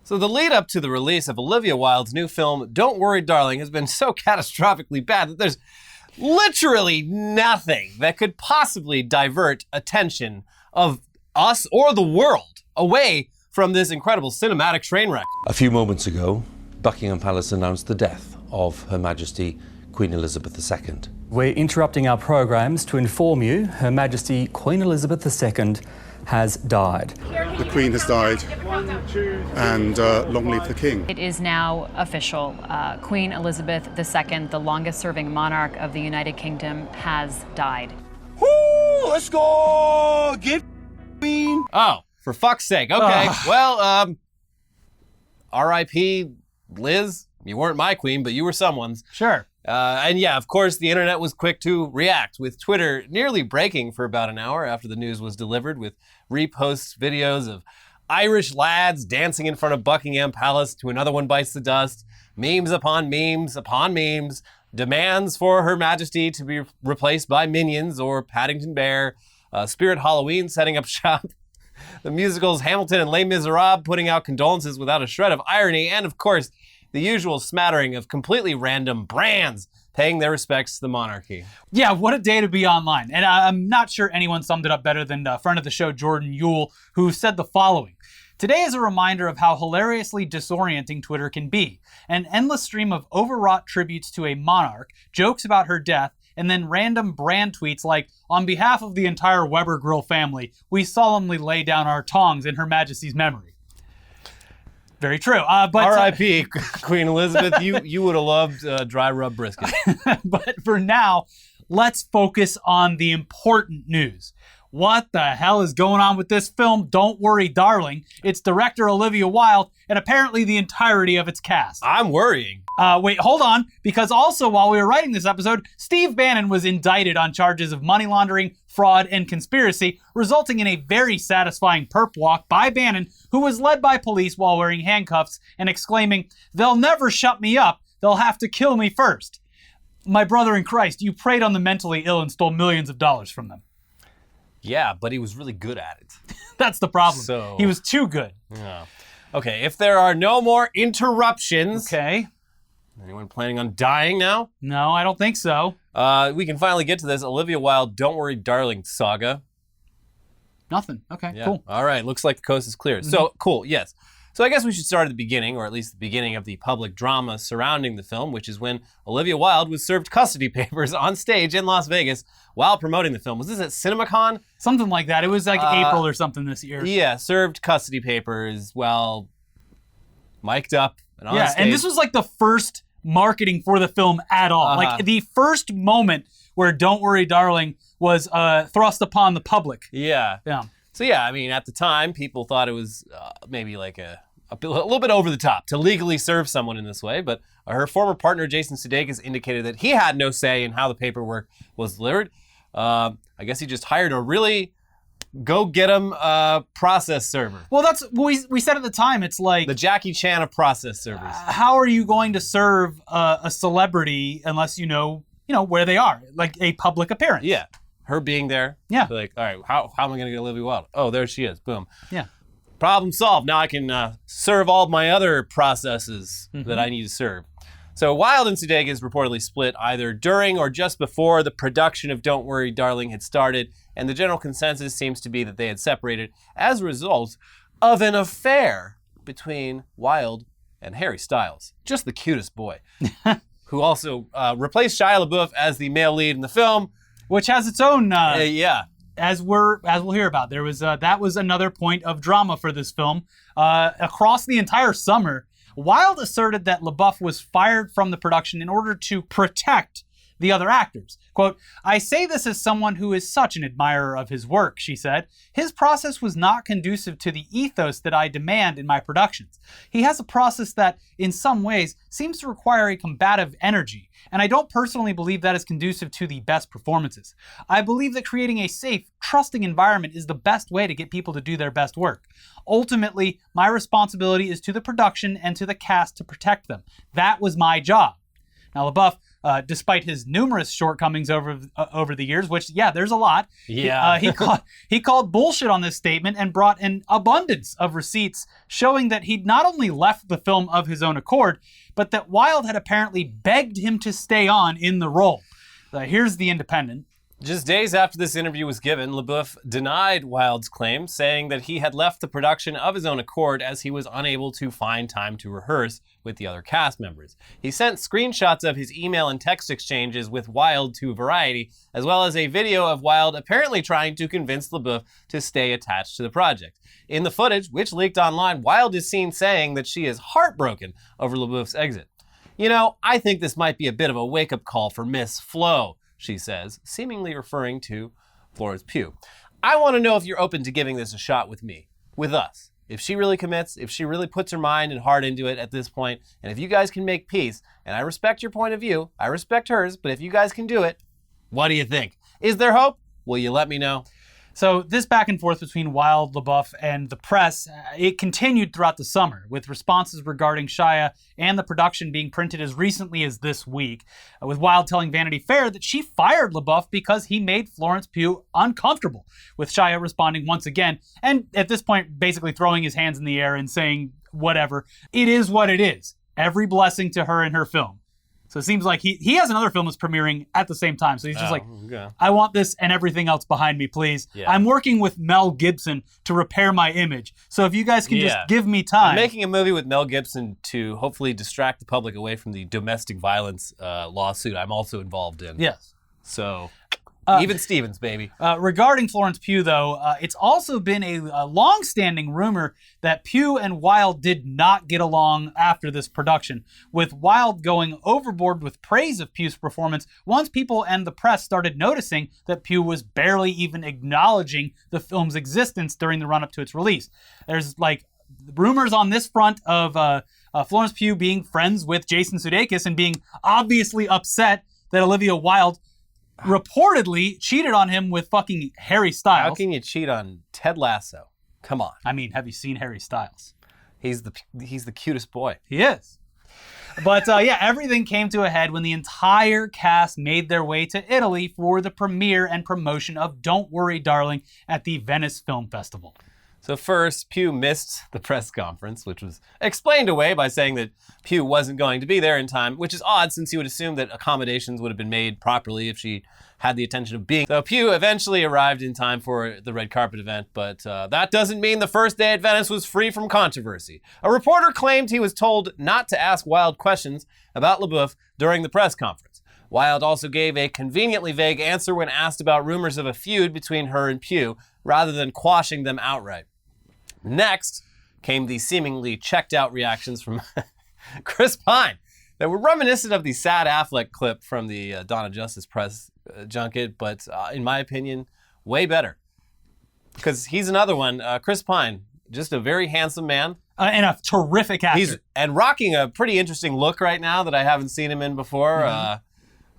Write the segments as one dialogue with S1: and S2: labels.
S1: So the lead up to the release of Olivia Wilde's new film, Don't Worry Darling, has been so catastrophically bad that there's literally nothing that could possibly divert attention of us or the world away from this incredible cinematic train wreck.
S2: A few moments ago, Buckingham Palace announced the death of Her Majesty Queen Elizabeth II.
S3: We're interrupting our programs to inform you Her Majesty Queen Elizabeth II has died.
S4: The Queen has died, and long live the King.
S5: It is now official. Queen Elizabeth II, the longest-serving monarch of the United Kingdom, has died.
S6: Woo! Let's go! Get Queen!
S1: Oh, for fuck's sake. Okay, well, R.I.P. Liz. You weren't my queen, but you were someone's.
S7: Sure.
S1: And yeah, of course, the internet was quick to react, with Twitter nearly breaking for about an hour after the news was delivered, with reposts, videos of Irish lads dancing in front of Buckingham Palace to Another One Bites the Dust, memes upon memes upon memes, demands for Her Majesty to be replaced by Minions or Paddington Bear, Spirit Halloween setting up shop, the musicals Hamilton and Les Miserables putting out condolences without a shred of irony, and of course, the usual smattering of completely random brands paying their respects to the monarchy.
S7: Yeah, what a day to be online. And I'm not sure anyone summed it up better than a friend of the show, Jordan Yule, who said the following. Today is a reminder of how hilariously disorienting Twitter can be. An endless stream of overwrought tributes to a monarch, jokes about her death, and then random brand tweets like, on behalf of the entire Weber Grill family, we solemnly lay down our tongs in Her Majesty's memory. Very true. But
S1: R.I.P. Queen Elizabeth, you would have loved dry rub brisket.
S7: But for now, let's focus on the important news. What the hell is going on with this film, Don't Worry Darling? Its director, Olivia Wilde, and apparently the entirety of its cast.
S1: I'm worrying.
S7: Wait, hold on, because also while we were writing this episode, Steve Bannon was indicted on charges of money laundering, fraud, and conspiracy, resulting in a very satisfying perp walk by Bannon, who was led by police while wearing handcuffs and exclaiming, "They'll never shut me up, they'll have to kill me first." My brother in Christ, you preyed on the mentally ill and stole millions of dollars from them.
S1: Yeah, but he was really good at it.
S7: That's the problem.
S1: So,
S7: he was too good.
S1: Yeah. Okay, if there are no more interruptions.
S7: Okay.
S1: Anyone planning on dying now?
S7: No, I don't think so.
S1: We can finally get to this Olivia Wilde Don't Worry Darling saga.
S7: Nothing. Okay,
S1: Yeah.
S7: cool.
S1: All right, looks like the coast is clear. So, cool, yes. So I guess we should start at the beginning, or at least the beginning of the public drama surrounding the film, which is when Olivia Wilde was served custody papers on stage in Las Vegas while promoting the film. Was this at CinemaCon?
S7: Something like that. It was like April or something this year.
S1: Yeah, served custody papers while mic'd up and on stage.
S7: Yeah, and this was like the first marketing for the film at all. Like the first moment where Don't Worry Darling was thrust upon the public.
S1: Yeah.
S7: Yeah.
S1: So yeah, I mean, at the time, people thought it was maybe like a little bit over the top to legally serve someone in this way, but her former partner, Jason Sudeikis, indicated that he had no say in how the paperwork was delivered. I guess he just hired a really go-get-em process server.
S7: Well, that's what we said at the time. It's like
S1: the Jackie Chan of process servers.
S7: How are you going to serve a celebrity unless you know where they are, like a public appearance?
S1: Yeah. Her being there.
S7: Yeah.
S1: Like, all right, how am I going to get Olivia Wilde? Oh, there she is. Boom.
S7: Yeah.
S1: Problem solved. Now I can serve all my other processes that I need to serve. So Wilde and Sudeikis reportedly split either during or just before the production of Don't Worry Darling had started, and the general consensus seems to be that they had separated as a result of an affair between Wilde and Harry Styles. Just the cutest boy. Who also replaced Shia LaBeouf as the male lead in the film.
S7: Which has its own,
S1: yeah.
S7: As we'll hear about. There was that was another point of drama for this film. Across the entire summer, Wilde asserted that LaBeouf was fired from the production in order to protect the other actors. Quote, "I say this as someone who is such an admirer of his work," she said. "His process was not conducive to the ethos that I demand in my productions. He has a process that, in some ways, seems to require a combative energy, and I don't personally believe that is conducive to the best performances. I believe that creating a safe, trusting environment is the best way to get people to do their best work. Ultimately, my responsibility is to the production and to the cast to protect them. That was my job." Now, LaBeouf despite his numerous shortcomings over the years, which, yeah, there's a lot.
S1: Yeah.
S7: He called bullshit on this statement and brought an abundance of receipts showing that he'd not only left the film of his own accord, but that Wilde had apparently begged him to stay on in the role. Here's The Independent.
S1: Just days after this interview was given, LaBeouf denied Wilde's claim, saying that he had left the production of his own accord as he was unable to find time to rehearse with the other cast members. He sent screenshots of his email and text exchanges with Wilde to Variety, as well as a video of Wilde apparently trying to convince LaBeouf to stay attached to the project. In the footage, which leaked online, Wilde is seen saying that she is heartbroken over LaBeouf's exit. "You know, I think this might be a bit of a wake-up call for Miss Flo," she says, seemingly referring to Florence Pugh. "I want to know if you're open to giving this a shot with me, with us. If she really commits, if she really puts her mind and heart into it at this point, and if you guys can make peace, and I respect your point of view, I respect hers, but if you guys can do it, what do you think? Is there hope? Will you let me know?"
S7: So this back and forth between Wilde, LaBeouf, and the press, it continued throughout the summer, with responses regarding Shia and the production being printed as recently as this week, with Wilde telling Vanity Fair that she fired LaBeouf because he made Florence Pugh uncomfortable, with Shia responding once again, and at this point basically throwing his hands in the air and saying, whatever, it is what it is. Every blessing to her in her film. So it seems like he has another film that's premiering at the same time. So he's just
S1: okay.
S7: I want this and everything else behind me, please.
S1: Yeah.
S7: I'm working with Mel Gibson to repair my image. So if you guys can just give me time.
S1: I'm making a movie with Mel Gibson to hopefully distract the public away from the domestic violence lawsuit I'm also involved in.
S7: Yes.
S1: So, even Stevens, baby.
S7: Regarding Florence Pugh, though, it's also been a long-standing rumor that Pugh and Wilde did not get along after this production, with Wilde going overboard with praise of Pugh's performance once people and the press started noticing that Pugh was barely even acknowledging the film's existence during the run-up to its release. There's, rumors on this front of Florence Pugh being friends with Jason Sudeikis and being obviously upset that Olivia Wilde reportedly cheated on him with fucking Harry Styles.
S1: How can you cheat on Ted Lasso? Come on.
S7: I mean, have you seen Harry Styles?
S1: He's the cutest boy.
S7: He is. But everything came to a head when the entire cast made their way to Italy for the premiere and promotion of Don't Worry, Darling at the Venice Film Festival.
S1: So first, Pugh missed the press conference, which was explained away by saying that Pugh wasn't going to be there in time, which is odd since you would assume that accommodations would have been made properly if she had the intention of being. So Pugh eventually arrived in time for the red carpet event, but that doesn't mean the first day at Venice was free from controversy. A reporter claimed he was told not to ask Wilde questions about LaBeouf during the press conference. Wilde also gave a conveniently vague answer when asked about rumors of a feud between her and Pugh, rather than quashing them outright. Next came the seemingly checked out reactions from Chris Pine that were reminiscent of the sad Affleck clip from the Dawn of Justice press junket, but in my opinion, way better. Because he's another one, Chris Pine, just a very handsome man.
S7: And a terrific actor.
S1: He's rocking a pretty interesting look right now that I haven't seen him in before. Mm-hmm.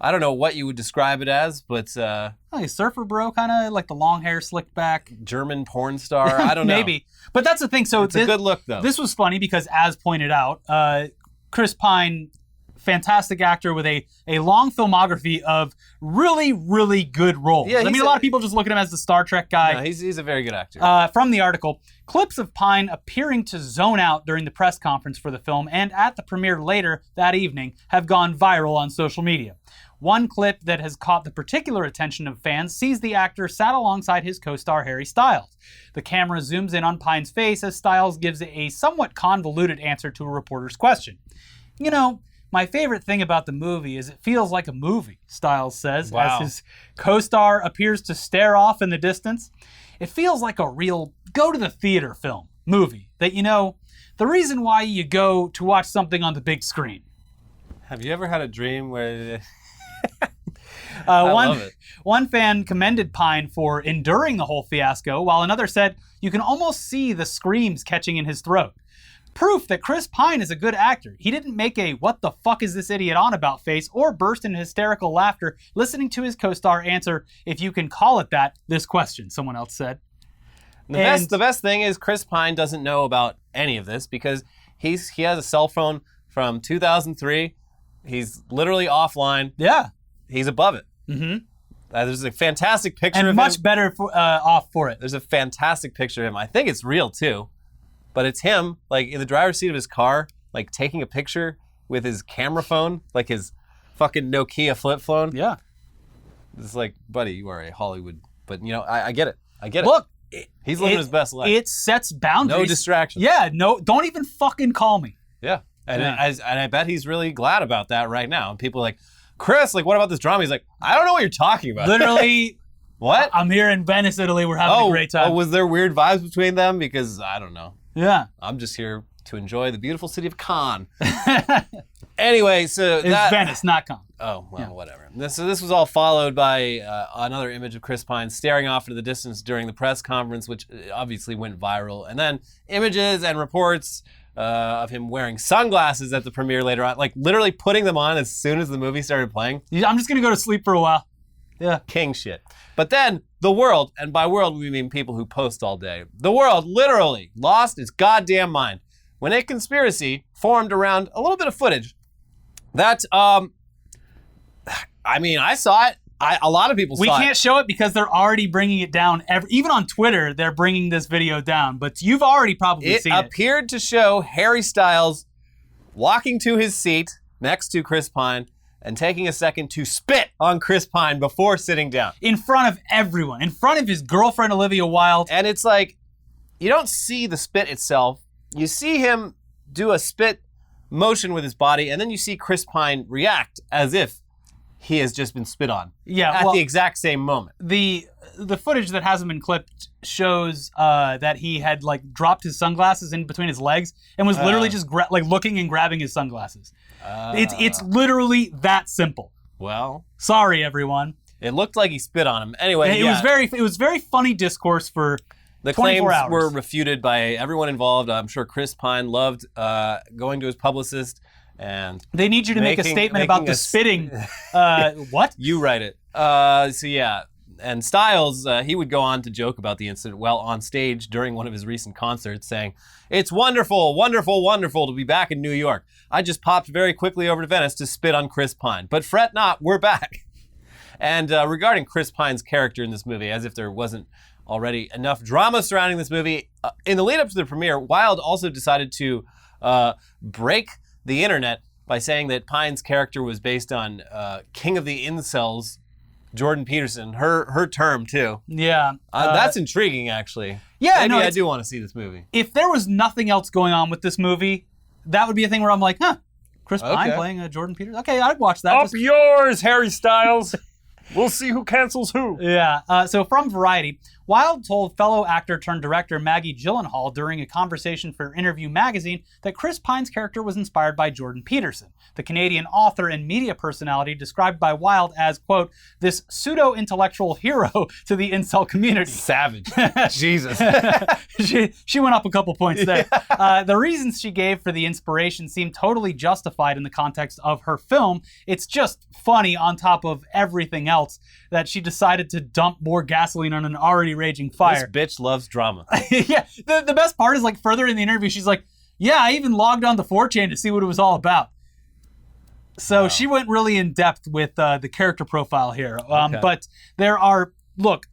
S1: I don't know what you would describe it as, but...
S7: he's surfer bro, kind of like the long hair slicked back.
S1: German porn star, I don't know.
S7: Maybe. But that's the thing. So
S1: it's a good look, though.
S7: This was funny because, as pointed out, Chris Pine, fantastic actor with a long filmography of really, really good roles. Yeah, a lot of people just look at him as the Star Trek guy.
S1: No, he's a very good actor.
S7: From the article, clips of Pine appearing to zone out during the press conference for the film and at the premiere later that evening have gone viral on social media. One clip that has caught the particular attention of fans sees the actor sat alongside his co-star Harry Styles. The camera zooms in on Pine's face as Styles gives a somewhat convoluted answer to a reporter's question. "You know, my favorite thing about the movie is it feels like a movie," Styles says, as his co-star appears to stare off in the distance. "It feels like a real go-to-the-theater movie, that, the reason why you go to watch something on the big screen."
S1: Have you ever had a dream where...
S7: love it. One fan commended Pine for enduring the whole fiasco, while another said you can almost see the screams catching in his throat. Proof that Chris Pine is a good actor. He didn't make a "what the fuck is this idiot on about" face or burst in hysterical laughter listening to his co-star answer, if you can call it that, this question, someone else said.
S1: The best thing is Chris Pine doesn't know about any of this because he has a cell phone from 2003 He's literally offline.
S7: Yeah.
S1: He's above it.
S7: Mm-hmm.
S1: There's a fantastic picture of
S7: And
S1: him.
S7: much better off for it.
S1: There's a fantastic picture of him. I think it's real too, but it's him like in the driver's seat of his car, like taking a picture with his camera phone, like his fucking Nokia flip phone.
S7: Yeah.
S1: It's like, buddy, you are a Hollywood, but you know, I get it. I get it.
S7: Look,
S1: he's living his best life.
S7: It sets boundaries.
S1: No distractions.
S7: Yeah, no, don't even fucking call me.
S1: Yeah. And I bet he's really glad about that right now. And people are like, Chris, like, what about this drama? He's like, I don't know what you're talking about.
S7: Literally,
S1: what?
S7: I'm here in Venice, Italy. We're having a great time.
S1: Oh, was there weird vibes between them? Because I don't know.
S7: Yeah.
S1: I'm just here to enjoy the beautiful city of Cannes. Anyway, so
S7: It's Venice, not Cannes.
S1: Oh, well, whatever. So this was all followed by another image of Chris Pine staring off into the distance during the press conference, which obviously went viral. And then images and reports of him wearing sunglasses at the premiere later on, like literally putting them on as soon as the movie started playing.
S7: I'm just going to go to sleep for a while. Yeah.
S1: King shit. But then the world, and by world we mean people who post all day, the world literally lost its goddamn mind when a conspiracy formed around a little bit of footage that, I mean, I saw it. A lot of people saw it.
S7: We can't show it because they're already bringing it down. Even on Twitter, they're bringing this video down. But you've already probably seen it.
S1: It appeared to show Harry Styles walking to his seat next to Chris Pine and taking a second to spit on Chris Pine before sitting down.
S7: In front of everyone. In front of his girlfriend, Olivia Wilde.
S1: And it's like, you don't see the spit itself. You see him do a spit motion with his body, and then you see Chris Pine react as if he has just been spit on.
S7: Yeah,
S1: at the exact same moment.
S7: The footage that hasn't been clipped shows that he had like dropped his sunglasses in between his legs and was literally just like looking and grabbing his sunglasses. It's literally that simple.
S1: Well,
S7: sorry everyone.
S1: It looked like he spit on him. Anyway,
S7: it was very funny discourse for
S1: the
S7: 24
S1: claims
S7: hours.
S1: were refuted by everyone involved. I'm sure Chris Pine loved going to his publicist and
S7: they need you to make a statement about the spitting. What?
S1: You write it. So yeah, and Styles, he would go on to joke about the incident while on stage during one of his recent concerts, saying, "It's wonderful, wonderful, wonderful to be back in New York. I just popped very quickly over to Venice to spit on Chris Pine. But fret not, we're back." And regarding Chris Pine's character in this movie, as if there wasn't already enough drama surrounding this movie, in the lead up to the premiere, Wilde also decided to break the internet by saying that Pine's character was based on King of the Incels, Jordan Peterson, her term too.
S7: Yeah.
S1: That's intriguing, actually.
S7: Yeah,
S1: Maybe I do want to see this movie.
S7: If there was nothing else going on with this movie, that would be a thing where I'm like, Chris Pine playing Jordan Peterson? Okay, I'd watch that.
S8: Up yours, Harry Styles. We'll see who cancels who.
S7: Yeah. So from Variety, Wilde told fellow actor turned director Maggie Gyllenhaal during a conversation for Interview magazine that Chris Pine's character was inspired by Jordan Peterson, the Canadian author and media personality described by Wilde as, quote, this pseudo-intellectual hero to the incel community.
S1: Savage. Jesus.
S7: She went up a couple points there. The reasons she gave for the inspiration seem totally justified in the context of her film. It's just funny on top of everything else that she decided to dump more gasoline on an already raging fire.
S1: This bitch loves drama.
S7: Yeah. The best part is like further in the interview, she's like, yeah, I even logged on to 4chan to see what it was all about. So she went really in depth with the character profile here. But there are,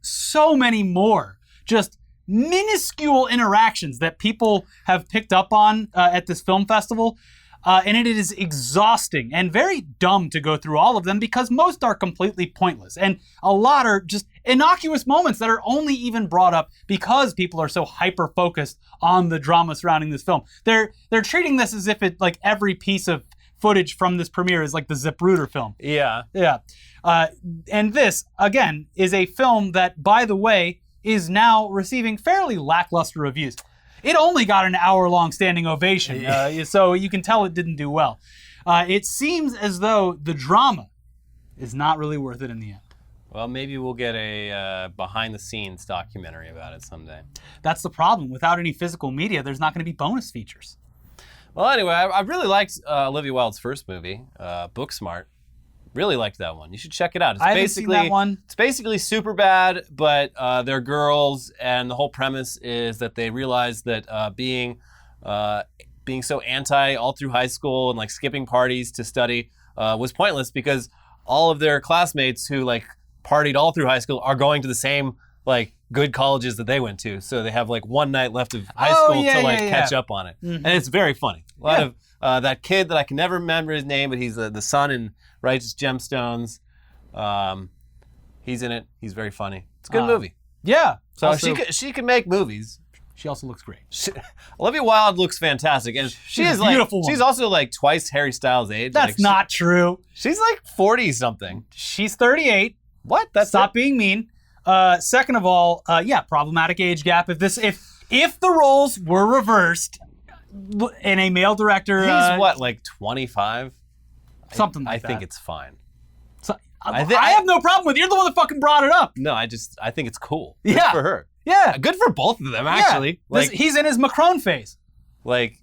S7: so many more just minuscule interactions that people have picked up on at this film festival. And it is exhausting and very dumb to go through all of them because most are completely pointless. And a lot are just innocuous moments that are only even brought up because people are so hyper-focused on the drama surrounding this film. They're treating this as if it, like, every piece of footage from this premiere is like the Zapruder film.
S1: Yeah.
S7: Yeah. And this, again, is a film that, by the way, is now receiving fairly lackluster reviews. It only got an hour-long standing ovation, so you can tell it didn't do well. It seems as though the drama is not really worth it in the end.
S1: Well, maybe we'll get a behind-the-scenes documentary about it someday.
S7: That's the problem. Without any physical media, there's not going to be bonus features.
S1: Well, anyway, I really liked Olivia Wilde's first movie, Booksmart. Really liked that one. You should check it out.
S7: I haven't seen that one.
S1: It's basically super bad, but they're girls, and the whole premise is that they realize that being so anti all through high school and like skipping parties to study was pointless because all of their classmates who like partied all through high school are going to the same like good colleges that they went to. So they have like one night left of high school to catch up on it. And it's very funny. A lot of that kid that I can never remember his name, but he's the son in Righteous Gemstones. He's in it. He's very funny. It's a good movie.
S7: Yeah.
S1: So
S7: Also,
S1: she can make movies.
S7: she also looks great.
S1: Olivia Wilde looks fantastic, and
S7: She's a beautiful woman.
S1: She's also like twice Harry Styles' age.
S7: That's
S1: like,
S7: not true.
S1: She's like 40 something.
S7: She's 38.
S1: What? That's
S7: Stop being mean. Second of all, problematic age gap. If the roles were reversed and a male director,
S1: He's what, like 25?
S7: Something like that.
S1: I think it's fine.
S7: So,
S1: I
S7: have no problem with it. You're the one that fucking brought it up.
S1: No, I think it's cool. Good
S7: Yeah.
S1: for her.
S7: Yeah.
S1: Good for both of them, actually.
S7: Yeah.
S1: Like,
S7: He's in his Macron phase.
S1: like,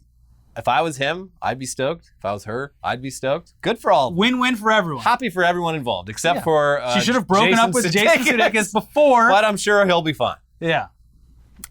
S1: if I was him, I'd be stoked. If I was her, I'd be stoked. Good for all.
S7: Win-win for everyone.
S1: Happy for everyone involved, except for
S7: She should have broken up with Jason Sudeikis before.
S1: But I'm sure he'll be fine.
S7: Yeah.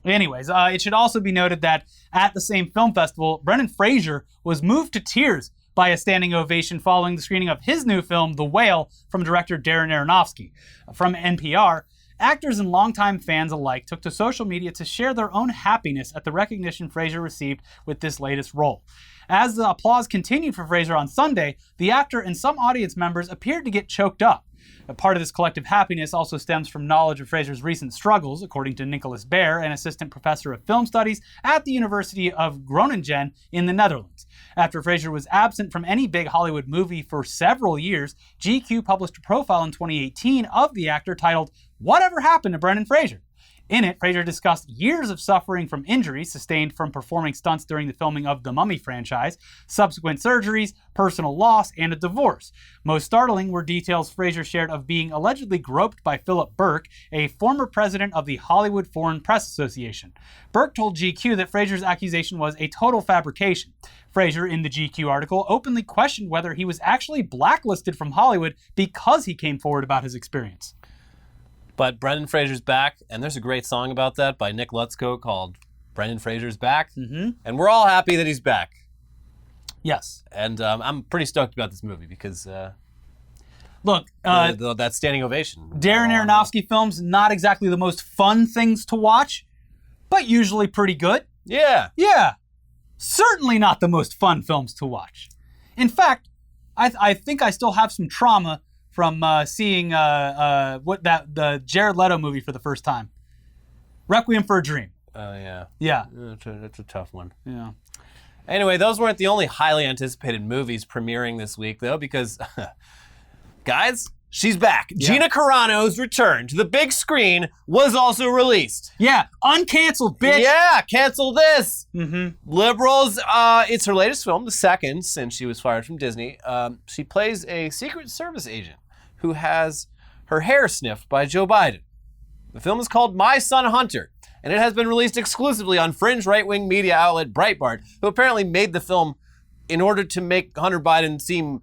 S7: Anyways, it should also be noted that at the same film festival, Brendan Fraser was moved to tears by a standing ovation following the screening of his new film, The Whale, from director Darren Aronofsky. From NPR, actors and longtime fans alike took to social media to share their own happiness at the recognition Fraser received with this latest role. As the applause continued for Fraser on Sunday, the actor and some audience members appeared to get choked up. A part of this collective happiness also stems from knowledge of Fraser's recent struggles, according to Nicholas Baer, an assistant professor of film studies at the University of Groningen in the Netherlands. After Fraser was absent from any big Hollywood movie for several years, GQ published a profile in 2018 of the actor titled, "Whatever Happened to Brendan Fraser?" In it, Fraser discussed years of suffering from injuries sustained from performing stunts during the filming of the Mummy franchise, subsequent surgeries, personal loss, and a divorce. Most startling were details Fraser shared of being allegedly groped by Philip Burke, a former president of the Hollywood Foreign Press Association. Burke told GQ that Fraser's accusation was a total fabrication. Fraser, in the GQ article, openly questioned whether he was actually blacklisted from Hollywood because he came forward about his experience.
S1: But Brendan Fraser's back, and there's a great song about that by Nick Lutzko called Brendan Fraser's Back. And we're all happy that he's back.
S7: Yes.
S1: And I'm pretty stoked about this movie because
S7: Look,
S1: that standing ovation.
S7: Darren Aronofsky films, not exactly the most fun things to watch, but usually pretty good.
S1: Yeah.
S7: Yeah. Certainly not the most fun films to watch. In fact, I think I still have some trauma from seeing the Jared Leto movie for the first time. Requiem for a Dream.
S1: Oh, yeah.
S7: Yeah.
S1: That's a tough one.
S7: Yeah.
S1: Anyway, those weren't the only highly anticipated movies premiering this week, though, because, guys, she's back.
S7: Yeah.
S1: Gina Carano's return to the big screen was also released.
S7: Yeah. Uncanceled, bitch.
S1: Yeah, cancel this.
S7: Mm-hmm.
S1: Liberals, it's her latest film, the second since she was fired from Disney. She plays a Secret Service agent who has her hair sniffed by Joe Biden. The film is called My Son Hunter, and it has been released exclusively on fringe right-wing media outlet Breitbart, who apparently made the film in order to make Hunter Biden seem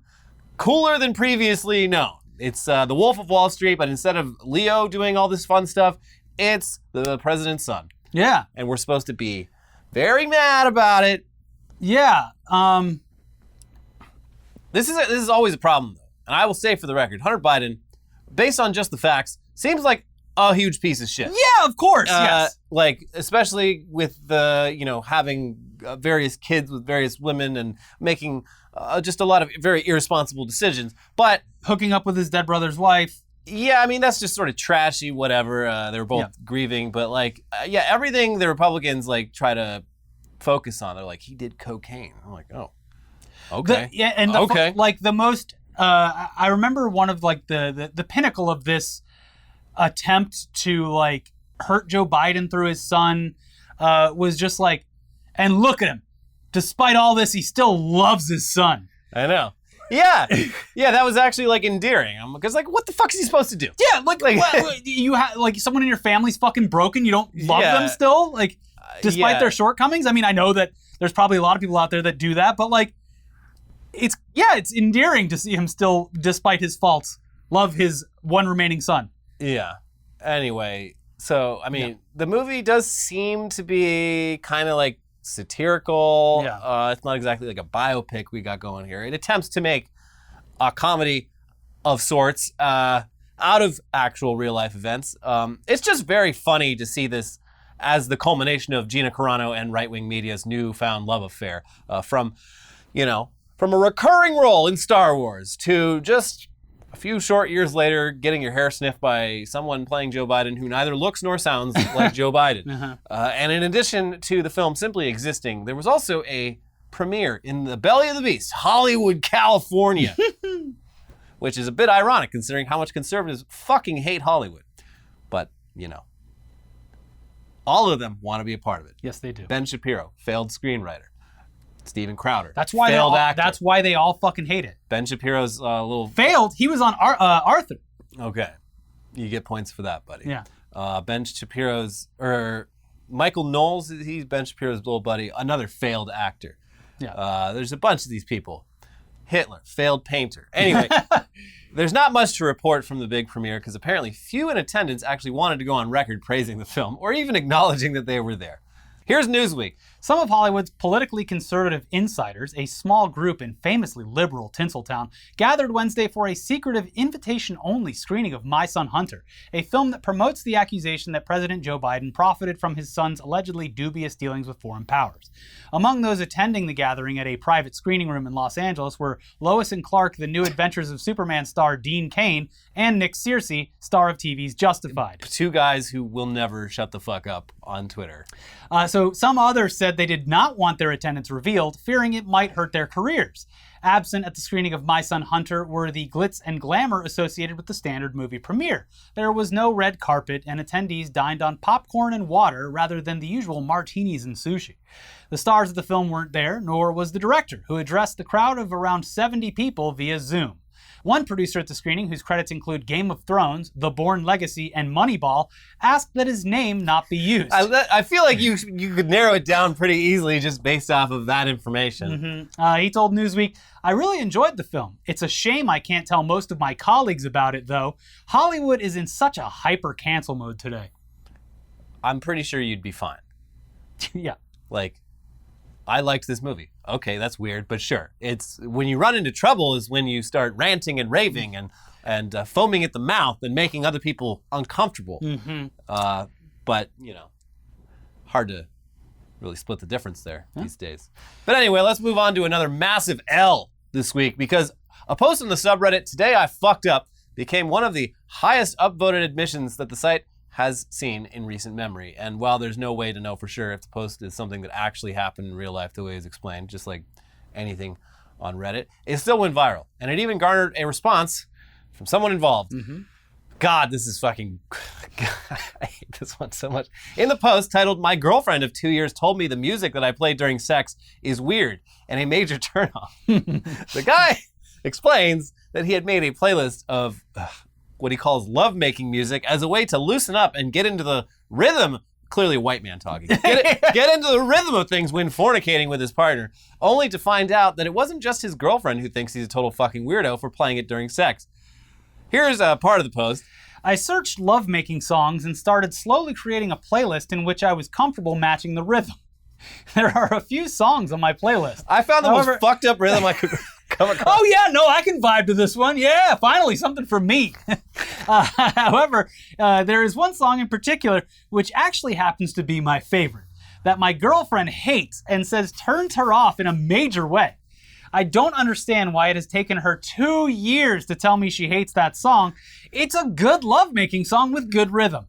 S1: cooler than previously known. It's The Wolf of Wall Street, but instead of Leo doing all this fun stuff, it's the president's son.
S7: Yeah.
S1: And we're supposed to be very mad about it.
S7: Yeah.
S1: This is always a problem, though. And I will say for the record, Hunter Biden, based on just the facts, seems like a huge piece of shit.
S7: Yeah, of course, yes.
S1: Like, especially with the, having various kids with various women and making just a lot of very irresponsible decisions. But
S7: hooking up with his dead brother's wife.
S1: Yeah, I mean, that's just sort of trashy, whatever. They were both grieving. But, everything the Republicans, try to focus on, they're like, he did cocaine. I'm like, oh, okay.
S7: The most... I remember one of the pinnacle of this attempt to hurt Joe Biden through his son was just and look at him. Despite all this, he still loves his son.
S1: I know. Yeah. Yeah, that was actually endearing. Because what the fuck is he supposed to do?
S7: Yeah, you have someone in your family's fucking broken, you don't love them still? Despite their shortcomings? I mean, I know that there's probably a lot of people out there that do that, but it's endearing to see him still, despite his faults, love his one remaining son.
S1: Yeah. Anyway, so, I mean, the movie does seem to be kind of satirical.
S7: Yeah.
S1: It's not exactly a biopic we got going here. It attempts to make a comedy of sorts out of actual real life events. It's just very funny to see this as the culmination of Gina Carano and right-wing media's newfound love affair, from a recurring role in Star Wars to just a few short years later getting your hair sniffed by someone playing Joe Biden who neither looks nor sounds like Joe Biden. And in addition to the film simply existing, there was also a premiere in the belly of the beast, Hollywood, California, which is a bit ironic considering how much conservatives fucking hate Hollywood. But, all of them want to be a part of it.
S7: Yes, they do.
S1: Ben Shapiro, failed screenwriter. Steven Crowder,
S7: That's why
S1: failed actor.
S7: That's why they all fucking hate it.
S1: Ben Shapiro's little...
S7: Failed? He was on Arthur.
S1: Okay. You get points for that, buddy.
S7: Yeah.
S1: Ben Shapiro's... Michael Knowles, he's Ben Shapiro's little buddy, another failed actor.
S7: Yeah.
S1: There's a bunch of these people. Hitler, failed painter. Anyway, there's not much to report from the big premiere because apparently few in attendance actually wanted to go on record praising the film or even acknowledging that they were there. Here's Newsweek.
S7: Some of Hollywood's politically conservative insiders, a small group in famously liberal Tinseltown, gathered Wednesday for a secretive invitation-only screening of My Son Hunter, a film that promotes the accusation that President Joe Biden profited from his son's allegedly dubious dealings with foreign powers. Among those attending the gathering at a private screening room in Los Angeles were Lois and Clark, The New Adventures of Superman star Dean Cain, and Nick Searcy, star of TV's Justified.
S1: Two guys who will never shut the fuck up on Twitter.
S7: So some others said they did not want their attendance revealed, fearing it might hurt their careers. Absent at the screening of My Son Hunter were the glitz and glamour associated with the standard movie premiere. There was no red carpet, and attendees dined on popcorn and water rather than the usual martinis and sushi. The stars of the film weren't there, nor was the director, who addressed the crowd of around 70 people via Zoom. One producer at the screening, whose credits include Game of Thrones, The Bourne Legacy, and Moneyball, asked that his name not be used.
S1: I feel like you could narrow it down pretty easily just based off of that information.
S7: He told Newsweek, "I really enjoyed the film. It's a shame I can't tell most of my colleagues about it, though. Hollywood is in such a hyper-cancel mode today."
S1: I'm pretty sure you'd be fine.
S7: Yeah.
S1: I liked this movie. Okay, that's weird, but sure. It's when you run into trouble is when you start ranting and raving and foaming at the mouth and making other people uncomfortable. But, hard to really split the difference there these days. But anyway, let's move on to another massive L this week because a post on the subreddit, Today I Fucked Up, became one of the highest upvoted admissions that the site has seen in recent memory. And while there's no way to know for sure if the post is something that actually happened in real life the way it's explained, just like anything on Reddit, it still went viral. And it even garnered a response from someone involved. God, this is fucking... I hate this one so much. In the post titled, "My girlfriend of 2 years told me the music that I played during sex is weird and a major turnoff." The guy explains that he had made a playlist of... what he calls lovemaking music as a way to loosen up and get into the rhythm, clearly a white man talking, get into the rhythm of things when fornicating with his partner, only to find out that it wasn't just his girlfriend who thinks he's a total fucking weirdo for playing it during sex. Here's a part of the post.
S7: "I searched lovemaking songs and started slowly creating a playlist in which I was comfortable matching the rhythm. There are a few songs on my playlist.
S1: I found the most fucked up rhythm I could come across.
S7: Oh yeah, no, I can vibe to this one. Yeah, finally, something for me." However, there is one song in particular which actually happens to be my favorite, that my girlfriend hates and says turns her off in a major way. I don't understand why it has taken her 2 years to tell me she hates that song. It's a good lovemaking song with good rhythm.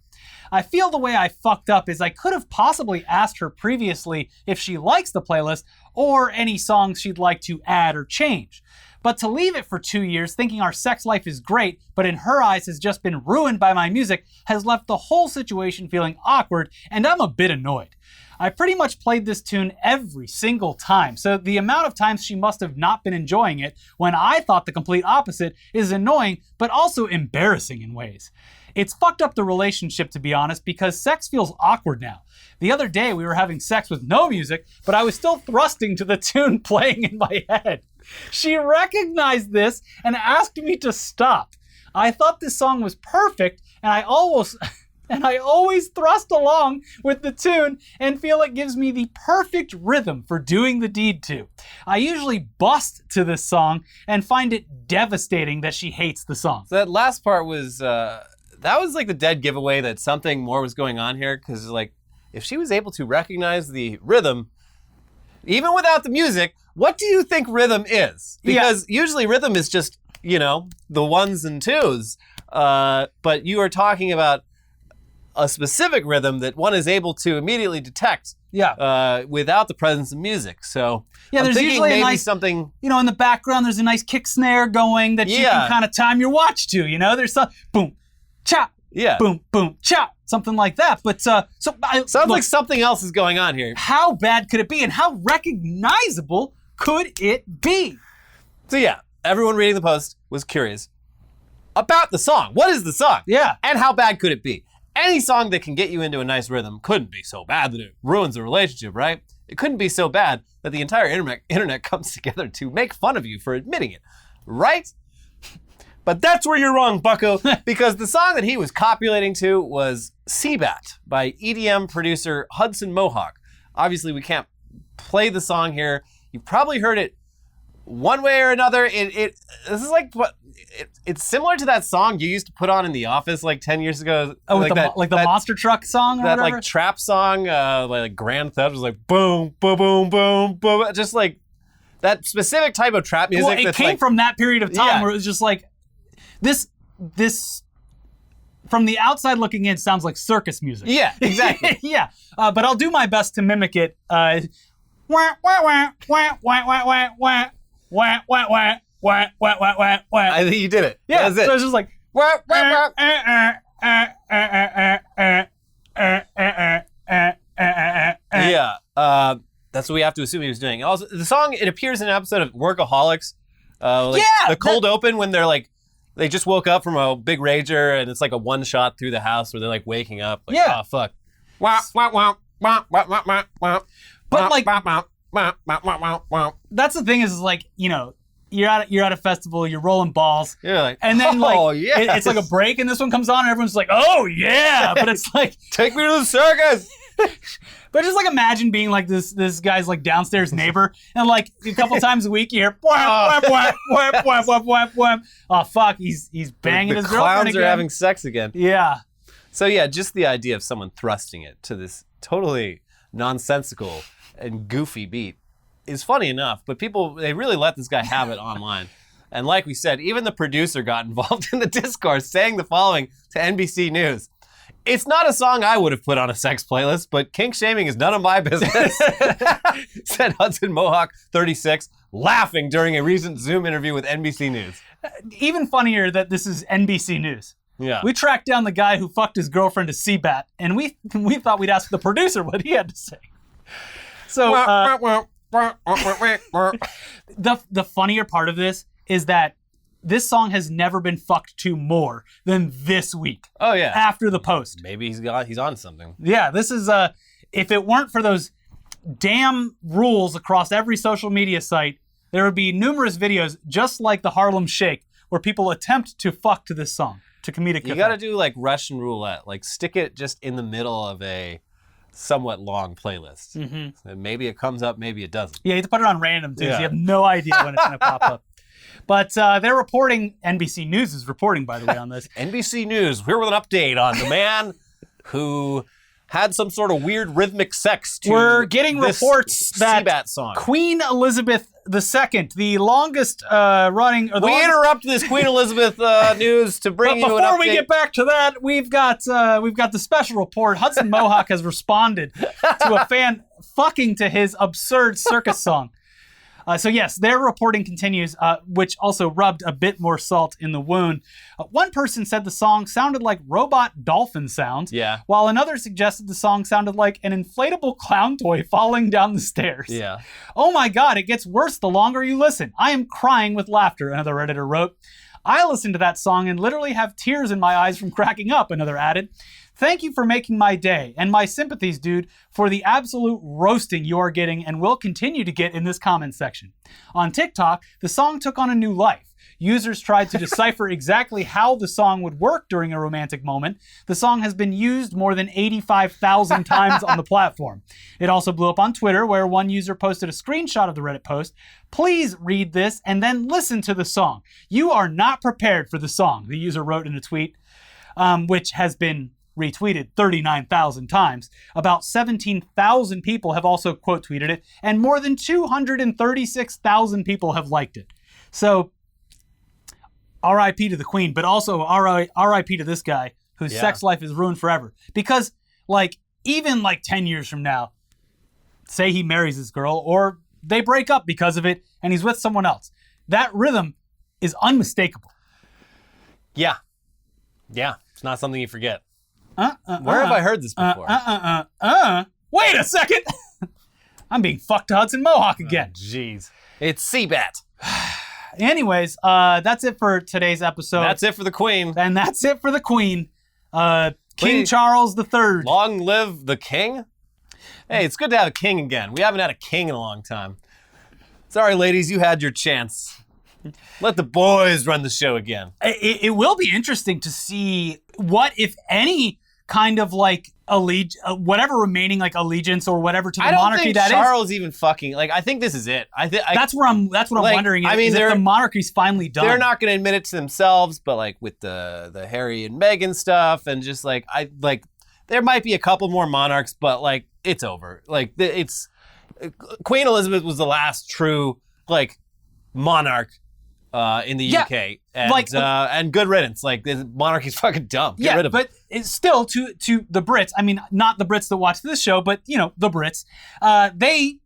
S7: I feel the way I fucked up is I could have possibly asked her previously if she likes the playlist or any songs she'd like to add or change. But to leave it for 2 years thinking our sex life is great, but in her eyes has just been ruined by my music, has left the whole situation feeling awkward, and I'm a bit annoyed. I pretty much played this tune every single time, so the amount of times she must have not been enjoying it when I thought the complete opposite is annoying, but also embarrassing in ways. It's fucked up the relationship, to be honest, because sex feels awkward now. The other day we were having sex with no music, but I was still thrusting to the tune playing in my head. She recognized this and asked me to stop. I thought this song was perfect, and I almost and I always thrust along with the tune and feel it gives me the perfect rhythm for doing the deed to. I usually bust to this song and find it devastating that she hates the song.
S1: So that last part was, that was like the dead giveaway that something more was going on here, because like, if she was able to recognize the rhythm, even without the music, what do you think rhythm is? Because usually rhythm is just, you know, the ones and twos. But you are talking about a specific rhythm that one is able to immediately detect without the presence of music. So
S7: there's usually
S1: maybe
S7: a nice,
S1: something,
S7: you know, in the background, there's a nice kick snare going that you can kind of time your watch to, you know? There's some boom, chop, boom, boom, chop, something like that. But sounds
S1: like something else is going on here.
S7: How bad could it be, and how recognizable could it be?
S1: So yeah, everyone reading the post was curious about the song. What is the song?
S7: Yeah.
S1: And how bad could it be? Any song that can get you into a nice rhythm couldn't be so bad that it ruins a relationship, right? It couldn't be so bad that the entire internet comes together to make fun of you for admitting it, right? But that's where you're wrong, bucko, because the song that he was copulating to was Seabat by EDM producer Hudson Mohawk. Obviously, we can't play the song here. You've probably heard it one way or another. This is like what it's similar to that song you used to put on in The Office like 10 years ago.
S7: Oh, like the monster truck song or
S1: that
S7: whatever?
S1: Like trap song, like Grand Theft was like boom, boom, boom, boom, boom. Just like that specific type of trap music.
S7: Well, it came from that period of time where it was just like this from the outside looking in sounds like circus music.
S1: Yeah, exactly.
S7: But I'll do my best to mimic it. Wah, wah, wah, wah, wah, wah, wah, wah. Wah, wah, wah, wah, wah, wah, wah, wah.
S1: I think you did it.
S7: Yeah,
S1: that's it.
S7: So it's just like
S1: wah, wah, wah. That's what we have to assume he was doing. Also, the song, it appears in an episode of Workaholics. The cold open when they're like, they just woke up from a big rager and it's like a one shot through the house where they're like waking up. Like, oh, fuck. Wah, wah, wah, wah, wah, wah, wah, wah.
S7: But like,
S1: that's
S7: the thing is like, you know, you're at a festival, you're rolling balls.
S1: You're like,
S7: and then like,
S1: yes.
S7: It's like a break and this one comes on and everyone's like, oh yeah. But it's like,
S1: take me to the circus.
S7: But just like imagine being like this guy's like downstairs neighbor and like a couple times a week you hear whap, whap, whap, whap, whap, whap, whap. Oh fuck, he's banging his girlfriend again.
S1: The clowns are having sex again.
S7: Yeah.
S1: So yeah, just the idea of someone thrusting it to this totally nonsensical and goofy beat is funny enough, but people, they really let this guy have it online. And like we said, even the producer got involved in the discourse, saying the following to NBC News. It's not a song I would have put on a sex playlist, but kink shaming is none of my business, said Hudson Mohawk, 36, laughing during a recent Zoom interview with NBC News.
S7: Even funnier that this is NBC News.
S1: Yeah.
S7: We tracked down the guy who fucked his girlfriend to Seabat, and we thought we'd ask the producer what he had to say. So, the funnier part of this is that this song has never been fucked to more than this week.
S1: Oh yeah.
S7: After the post.
S1: Maybe he's on something.
S7: Yeah, this is if it weren't for those damn rules across every social media site, there would be numerous videos just like the Harlem Shake where people attempt to fuck to this song to comedic effect.
S1: You got to do like Russian roulette, like stick it just in the middle of a somewhat long playlist.
S7: Mm-hmm.
S1: And maybe it comes up, maybe it doesn't.
S7: Yeah, you have to put it on random too, so you have no idea when it's going to pop up. But they're reporting, NBC News is reporting, by the way, on this.
S1: NBC News, here with an update on the man who had some sort of weird rhythmic sex to
S7: We're getting reports that
S1: Seabat song.
S7: Queen Elizabeth II, the longest running...
S1: We interrupt this Queen Elizabeth news to bring you an update.
S7: Before we get back to that, we've got the special report. Hudson Mohawk has responded to a fan fucking to his absurd circus song. So yes, their reporting continues, which also rubbed a bit more salt in the wound. One person said the song sounded like robot dolphin sounds, while another suggested the song sounded like an inflatable clown toy falling down the stairs.
S1: Yeah.
S7: Oh my God, it gets worse the longer you listen. I am crying with laughter, another Redditor wrote. I listened to that song and literally have tears in my eyes from cracking up, another added. Thank you for making my day, and my sympathies, dude, for the absolute roasting you are getting and will continue to get in this comment section. On TikTok, the song took on a new life. Users tried to decipher exactly how the song would work during a romantic moment. The song has been used more than 85,000 times on the platform. It also blew up on Twitter, where one user posted a screenshot of the Reddit post. Please read this and then listen to the song. You are not prepared for the song, the user wrote in a tweet, which has been retweeted 39,000 times. About 17,000 people have also quote tweeted it, and more than 236,000 people have liked it. So, R.I.P. to the Queen, but also R.I.P. to this guy whose sex life is ruined forever. Because, like, even like 10 years from now, say he marries this girl or they break up because of it and he's with someone else. That rhythm is unmistakable.
S1: Yeah. Yeah. It's not something you forget. Where have I heard this before?
S7: Wait a second. I'm being fucked to Hudson Mohawk again.
S1: Jeez. It's Seabat.
S7: Anyways, that's it for today's episode.
S1: That's it for the Queen.
S7: And that's it for the Queen. King
S1: Please.
S7: Charles III.
S1: Long live the king. Hey, it's good to have a king again. We haven't had a king in a long time. Sorry, ladies, you had your chance. Let the boys run the show again.
S7: It will be interesting to see what, if any, kind of like whatever remaining like allegiance or whatever to the monarchy that is.
S1: I don't think Charles even fucking like. I think this is it.
S7: That's what I'm wondering.
S1: I mean,
S7: if the monarchy's finally done.
S1: They're not going to admit it to themselves, but like with the Harry and Meghan stuff, and just like there might be a couple more monarchs, but like it's over. Like it's Queen Elizabeth was the last true like monarch in the UK, and good riddance. Like the monarchy's fucking dumb. Get rid of it.
S7: But it's still to the Brits. I mean, not the Brits that watch this show, but you know the Brits. They,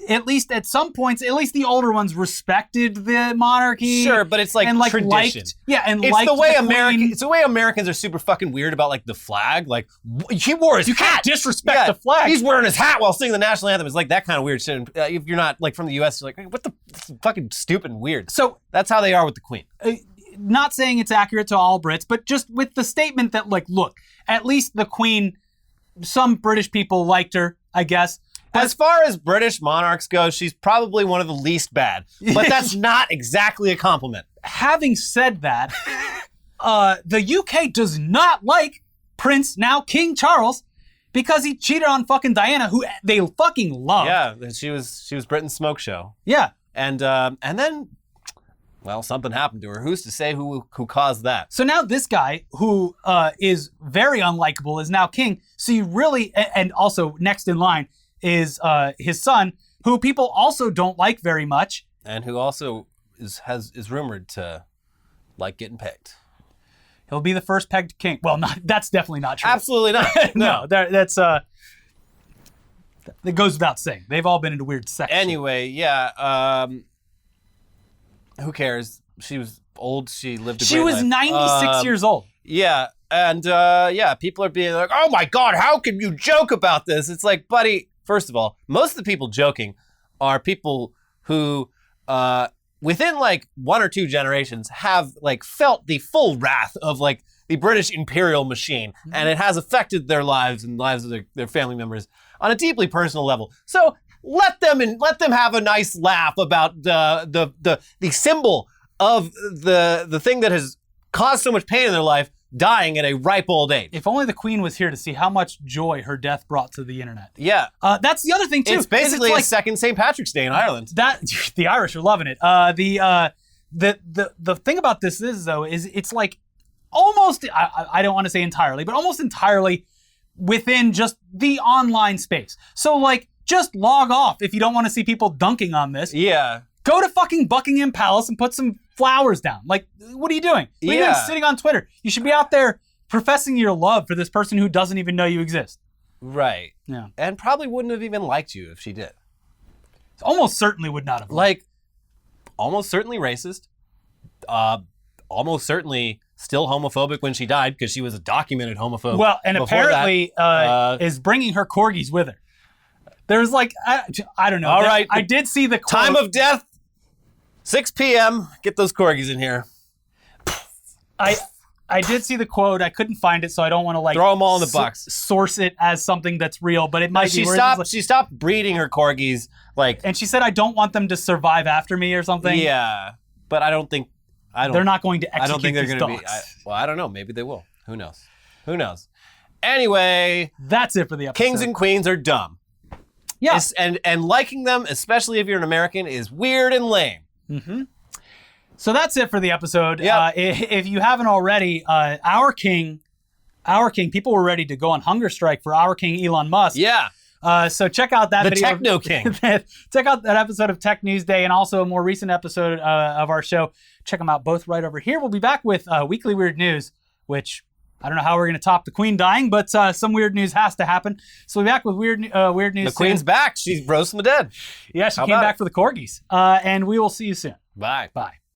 S7: at least at some points, at least the older ones respected the monarchy.
S1: Sure, but it's like
S7: and, like,
S1: tradition.
S7: It's
S1: the way Americans are super fucking weird about like the flag. Like he wore his hat.
S7: You can't disrespect the flag.
S1: He's wearing his hat while singing the national anthem. It's like that kind of weird shit. If you're not like from the U.S., you're like, hey, what the this is fucking stupid and weird.
S7: So
S1: that's how they are with the Queen.
S7: Not saying it's accurate to all Brits, but just with the statement that like, look, at least the Queen, some British people liked her, I guess.
S1: As far as British monarchs go, she's probably one of the least bad. But that's not exactly a compliment.
S7: Having said that, the UK does not like Prince, now King Charles, because he cheated on fucking Diana, who they fucking love.
S1: Yeah, she was Britain's smoke show.
S7: Yeah.
S1: And then, well, something happened to her. Who's to say who caused that?
S7: So now this guy, who is very unlikable, is now king. So you really, and also next in line, is his son, who people also don't like very much,
S1: and who also is rumored to like getting pegged.
S7: He'll be the first pegged king. Well, that's definitely not true.
S1: Absolutely not.
S7: No, that's that goes without saying. They've all been into weird sex.
S1: Anyway, yeah. Who cares? She was old. She lived a great life.
S7: She was 96 years old.
S1: Yeah. And people are being like, oh my God, how can you joke about this? It's like, buddy, first of all, most of the people joking are people who, within like one or two generations, have like felt the full wrath of like the British imperial machine, and it has affected their lives and lives of their family members on a deeply personal level. So let them have a nice laugh about the symbol of the thing that has caused so much pain in their life dying at a ripe old age.
S7: If only the Queen was here to see how much joy her death brought to the internet.
S1: Yeah.
S7: That's the other thing, too.
S1: It's basically a second St. Patrick's Day in Ireland.
S7: The Irish are loving it. The thing about this is, though, is it's like almost, I don't want to say entirely, but almost entirely within just the online space. So, like, just log off if you don't want to see people dunking on this.
S1: Yeah.
S7: Go to fucking Buckingham Palace and put some flowers down. Like, what are you doing? What are you doing sitting on Twitter? You should be out there professing your love for this person who doesn't even know you exist.
S1: Right.
S7: Yeah.
S1: And probably wouldn't have even liked you if she did.
S7: Almost certainly would not have.
S1: Like, almost certainly racist. Almost certainly still homophobic when she died, because she was a documented homophobe.
S7: Well, and apparently is bringing her corgis with her. There's like, I don't know.
S1: All right.
S7: I did see the quote.
S1: Time of death, 6 p.m. Get those corgis in here.
S7: I did see the quote. I couldn't find it, so I don't want to like
S1: throw them all in the box.
S7: Source it as something that's real, but it might be.
S1: She stopped breeding her corgis,
S7: and she said, "I don't want them to survive after me" or something.
S1: Yeah, but I don't think
S7: they're not going to execute
S1: I don't think they're
S7: going to
S1: be. I don't know. Maybe they will. Who knows? Anyway,
S7: that's it for the episode.
S1: Kings and queens are dumb.
S7: Yes,
S1: and liking them, especially if you're an American, is weird and lame.
S7: Mm-hmm. So that's it for the episode.
S1: Yep.
S7: If you haven't already, our king, people were ready to go on hunger strike for our king, Elon Musk.
S1: Yeah.
S7: So check out that video.
S1: The Techno King.
S7: Check out that episode of Tech News Day and also a more recent episode of our show. Check them out both right over here. We'll be back with Weekly Weird News, which I don't know how we're going to top the Queen dying, but some weird news has to happen. So we'll be back with weird news.
S1: The Queen's back. She's rose from the dead.
S7: Yeah, she came back for the corgis. And we will see you soon.
S1: Bye.
S7: Bye.